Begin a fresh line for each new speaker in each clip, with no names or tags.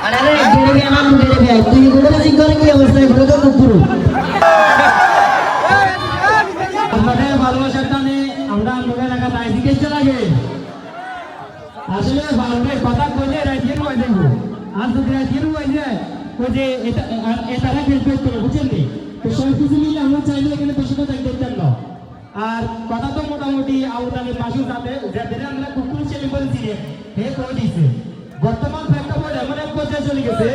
আরে বেরে আমার বেরে ভাই তুই গুলো জিগ করে কি অবস্থা গুলো তো পুরো
আপনাদের ভালোবাসার টানে আমরা লোকের এলাকা তাই দিকে লাগে আসলে বাংলার কথা কইলে রাজিয়ে রয়ে দেব আর যদি রাজিয়ে রয়ে যায় ওই যে এটা খেলতে করে বুঝছেন নি তো সব কিছু মিলে আমরা চাইলে এখানে বেশিটা দেখতাম না আর কথা তো মোটামুটি আউটালের পাশের সাথে যাদের আমরা কুকুর ছেলে বলছি হে করে দিয়েছে বর্তমান প্রেক্ষাপট এমন এক পর্যায়ে চলে গেছে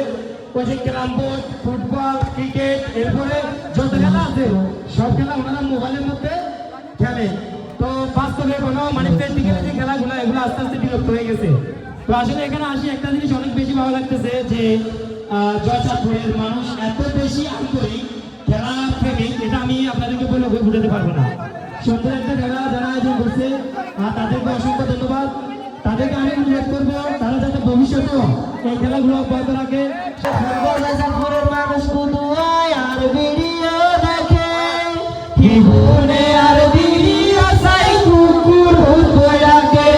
ওই যে ক্যারাম বোর্ড ফুটবল ক্রিকেট এরপরে যত খেলা আছে সব খেলা ওনারা মোবাইলের মধ্যে খেলে তো বাস্তবে কোনো মানে প্র্যাকটিক্যালি যে খেলাগুলো এগুলো আস্তে আস্তে বিলুপ্ত হয়ে গেছে তো আসলে এখানে আসি একটা জিনিস অনেক বেশি ভালো লাগতেছে যে জয়চাঁদপুরের মানুষ এত বেশি আন্তরিক খেলা প্রেমিক এটা আমি আপনাদেরকে বলে বুঝাতে পারবো না সুন্দর একটা খেলা যারা আয়োজন করছে তাদেরকে অসংখ্য ধন্যবাদ তাদেরকে আমি অনুরোধ করবো তারা যাতে ভবিষ্যতেও এই খেলাগুলো অব্যাহত রাখে
জয়চাঁদপুরের মানুষ কুদুয়ায় আর ভিডিও দেখে জীবনে আর ভিডিও চাই কুকুর হয়ে রাখে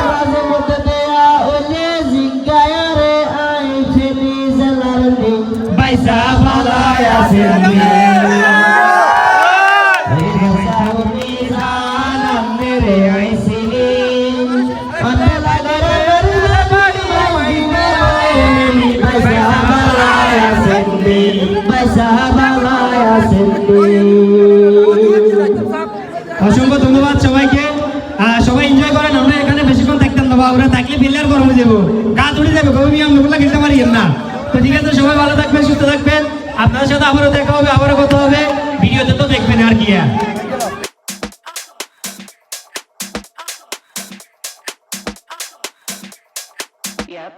মাঝে মধ্যে দেয়া ওলে জিজ্ঞায় রে আই ফেলি জেলার নে
পয়সা ভালায় আছেন অসংখ্য ধন্যবাদ সবাইকে সবাই এনজয় করেন আমরা এখানে বেশিক্ষণ থাকতাম না ওরা থাকলে বিল্লার গরমে যাবো গা তুলে যাবে কবি আমরা খেলতে পারি না তো ঠিক আছে সবাই ভালো থাকবেন সুস্থ থাকবেন আপনার সাথে আবারও দেখা হবে আবারও কথা হবে ভিডিওতে তো দেখবেন আর কি
Yep.